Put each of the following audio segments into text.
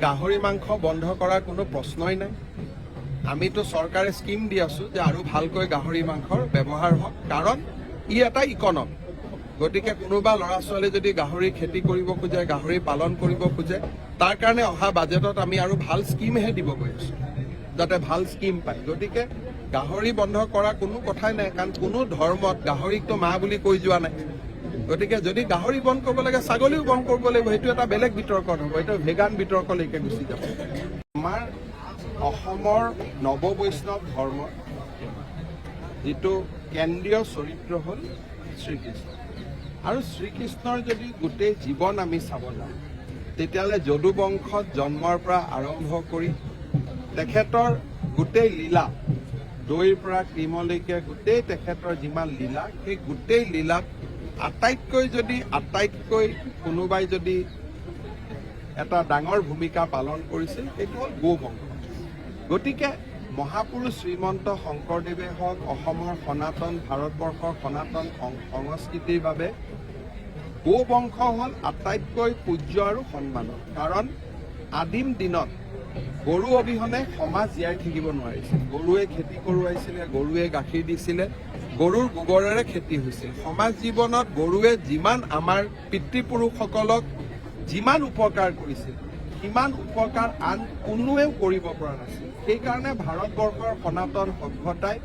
গাহৰি মাংস বন্ধ কৰাৰ কোনো প্ৰশ্নই নাই। আমিতো চৰকাৰে স্কিম দি আছো যে আৰু ভালকৈ গাহৰি মাংসৰ ব্যৱহাৰ হওক, কাৰণ ই এটা ইকনমি। গতিকে কোনোবা ল'ৰা ছোৱালী যদি গাহৰি খেতি কৰিব খোজে, গাহৰি পালন কৰিব খোজে, তাৰ কাৰণে অহা বাজেটত আমি আৰু ভাল স্কিমহে দিব গৈ আছো, যাতে ভাল স্কিম পায়। গতিকে গাহৰি বন্ধ কৰা কোনো কথাই নাই, কাৰণ কোনো ধৰ্মত গাহৰিকতো মা বুলি কৈ যোৱা নাই। গতিকে যদি গাহৰি বন্ধ কৰিব লাগে, ছাগলীও বন্ধ কৰিব লাগিব। সেইটো এটা বেলেগ বিতৰ্কত হ'ব, এইটো ভেগান বিতৰ্কলৈকে গুচি যাব। আমাৰ অসমৰ নৱবৈষ্ণৱ ধৰ্মৰ যিটো কেন্দ্ৰীয় চৰিত্ৰ হ'ল শ্ৰীকৃষ্ণ। আৰু শ্ৰীকৃষ্ণৰ যদি গোটেই জীৱন আমি চাব যাওঁ, তেতিয়াহ'লে যদু বংশত জন্মৰ পৰা আৰম্ভ কৰি তেখেতৰ গোটেই লীলা, দৈৰ পৰা ক্ৰীমলৈকে গোটেই তেখেতৰ যিমান লীলা, সেই গোটেই লীলাত আটাইতকৈ কোনোবাই যদি এটা ডাঙৰ ভূমিকা পালন কৰিছিল, সেইটো হ'ল গো বংশ। গতিকে মহাপুৰুষ শ্ৰীমন্ত শংকৰদেৱে হওক, অসমৰ সনাতন, ভাৰতবৰ্ষৰ সনাতন সংস্কৃতিৰ বাবে গো বংশ হ'ল আটাইতকৈ পূজ্য আৰু সন্মানৰ। কাৰণ আদিম দিনত গৰু অবিহনে সমাজ জীয়াই থাকিব নোৱাৰিছিল। গৰুৱে খেতি কৰোৱাইছিলে, গৰুৱে গাখীৰ দিছিলে, গৰুৰ গোবৰেৰে খেতি হৈছিল। সমাজ জীৱনত গৰুৱে যিমান আমাৰ পিতৃপুৰুষসকলক যিমান উপকাৰ কৰিছিল, সিমান উপকাৰ আন কোনোৱেও কৰিব পৰা নাছিল। সেইকাৰণে ভাৰতবৰ্ষৰ সনাতন সভ্যতাই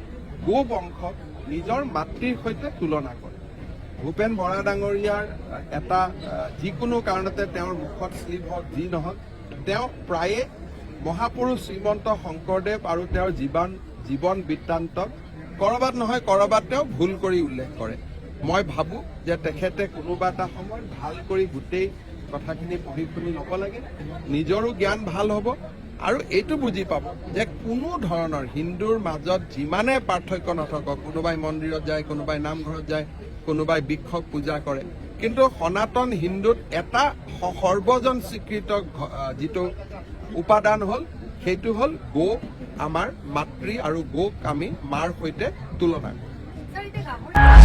গো বংশক নিজৰ মাতৃৰ সৈতে তুলনা কৰে। ভূপেন বৰা ডাঙৰীয়াৰ এটা যিকোনো কাৰণতে তেওঁৰ মুখত শ্লিপ হওক, যি নহওক, তেওঁ প্ৰায়ে মহাপুৰুষ শ্ৰীমন্ত শংকৰদেৱ আৰু তেওঁৰ জীৱন বৃত্তান্তক কৰবাত নহয় কৰবাত তেওঁ ভুল কৰি উল্লেখ কৰে। মই ভাবোঁ যে তেখেতে কোনোবা এটা সময়ত ভাল কৰি গোটেই কথাখিনি পঢ়ি শুনি ল'ব লাগে, নিজৰো জ্ঞান ভাল হ'ব আৰু এইটো বুজি পাব যে কোনো ধৰণৰ হিন্দুৰ মাজত যিমানে পাৰ্থক্য নাথাকক, কোনোবাই মন্দিৰত যায়, কোনোবাই নামঘৰত যায়, কোনোবাই বৃক্ষক পূজা কৰে, কিন্তু সনাতন হিন্দুত এটা সৰ্বজন স্বীকৃত যিটো উপাদান হ'ল, সেইটো হ'ল গো আমাৰ মাতৃ, আৰু গোক আমি মাৰ সৈতে তুলনা কৰোঁ।